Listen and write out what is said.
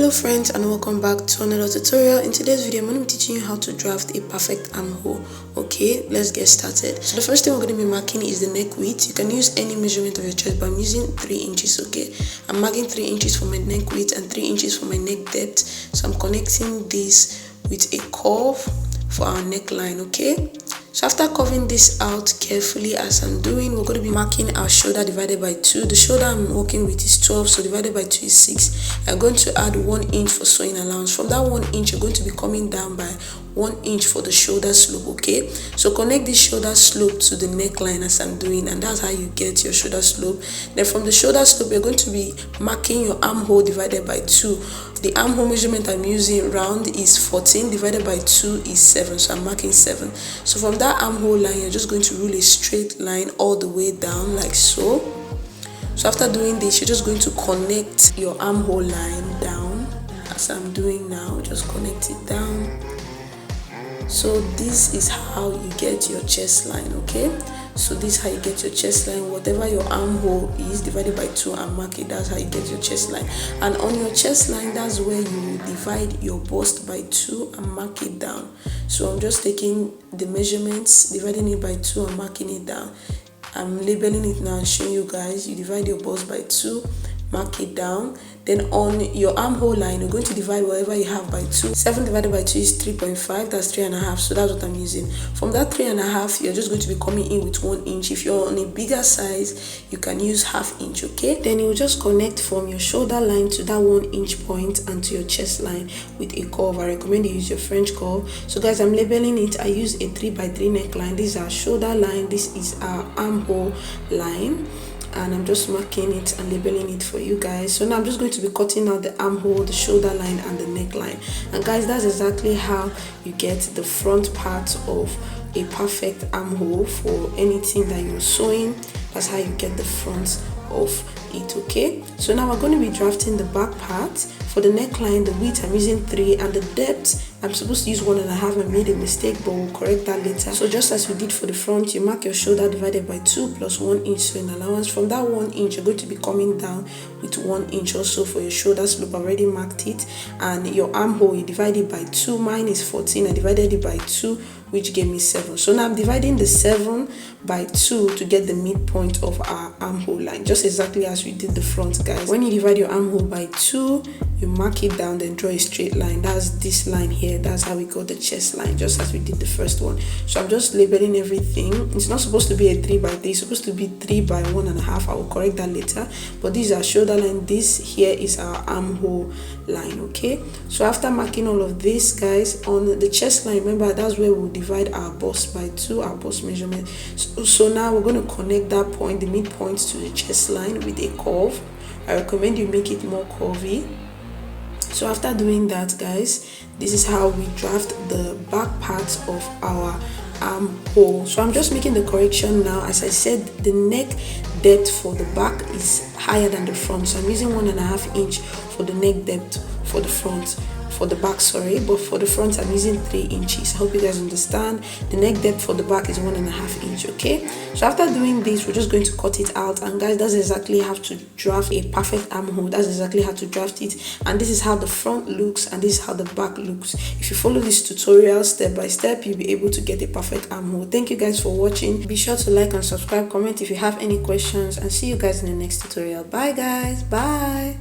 Hello friends, and welcome back to another tutorial. In today's video I'm going to be teaching you how to draft a perfect armhole. Okay, let's get started. So the first thing we're going to be marking is the neck width. You can use any measurement of your chest, but I'm using 3 inches. Okay, I'm marking 3 inches for my neck width and 3 inches for my neck depth. So I'm connecting this with a curve for our neckline. Okay, so after curving this out carefully as I'm doing, we're going to be marking our shoulder divided by 2. The shoulder I'm working with is 12, so divided by 2 is 6. I'm going to add 1 inch for sewing allowance. From that 1 inch, you're going to be coming down by 1 inch for the shoulder slope. Okay, so connect this shoulder slope to the neckline as I'm doing, and that's how you get your shoulder slope. Then from the shoulder slope, you're going to be marking your armhole divided by 2. The armhole measurement I'm using round is 14, divided by 2 is 7, so I'm marking 7. So from that armhole line, you're just going to rule a straight line all the way down like so. So after doing this, you're just going to connect your armhole line down as I'm doing now. Just connect it down. So this is how you get your chest line. Okay, so this is how you get your chest line. Whatever your armhole is divided by 2 and mark it, that's how you get your chest line. And on your chest line, that's where you divide your bust by 2 and mark it down. So I'm just taking the measurements, dividing it by 2 and marking it down. I'm labeling it now and showing you guys. You divide your bust by 2, mark it down. Then on your armhole line, you're going to divide whatever you have by 2. 7 divided by 2 is 3.5. That's 3.5. So that's what I'm using. From that 3.5, you're just going to be coming in with 1 inch. If you're on a bigger size, you can use ½ inch. Okay, then you just connect from your shoulder line to that 1 inch point and to your chest line with a curve. I recommend you use your French curve. So guys, I'm labeling it. I use a 3x3 neckline. This is our shoulder line, this is our armhole line, and I'm just marking it and labeling it for you guys. So now I'm just going to be cutting out the armhole, the shoulder line, and the neckline. And guys, that's exactly how you get the front part of a perfect armhole for anything that you're sewing. That's how you get the front of it. Okay, so now we're going to be drafting the back part. For the neckline, the width I'm using 3, and the depth I'm supposed to use 1.5. I made a mistake, but we'll correct that later. So just as we did for the front, you mark your shoulder divided by 2 plus 1 inch sewing allowance. From that 1 inch, you're going to be coming down with 1 inch also for your shoulder slope. I already marked it. And your armhole, you divide it by 2. Mine is 14. I divided it by 2, which gave me 7. So now I'm dividing the 7 by 2 to get the midpoint of our armhole line, just exactly as we did the front, guys. When you divide your armhole by 2, you mark it down, then draw a straight line. That's this line here. That's how we got the chest line, just as we did the first one. So I'm just labeling everything. It's not supposed to be a 3x3. It's supposed to be 3 by 1.5. I will correct that later. But this is our shoulder line. This here is our armhole line. Okay, so after marking all of this, guys, on the chest line, remember that's where we'll divide our bust by 2, our bust measurement. So now we're going to connect that point, the midpoint, to the chest line with a curve. I recommend you make it more curvy. So after doing that, guys, this is how we draft the back part of our armhole. So I'm just making the correction now. As I said, the neck depth for the back is higher than the front, so I'm using 1.5 inch for the neck depth for the front, for the back, sorry, but for the front I'm using 3 inches. I hope you guys understand. The neck depth for the back is 1.5 inch. Okay, so after doing this, we're just going to cut it out. And guys, that's exactly how to draft a perfect armhole. That's exactly how to draft it, and this is how the front looks and this is how the back looks. If you follow this tutorial step by step, you'll be able to get a perfect armhole. Thank you guys for watching. Be sure to like and subscribe, comment if you have any questions, and see you guys in the next tutorial. Bye guys, bye.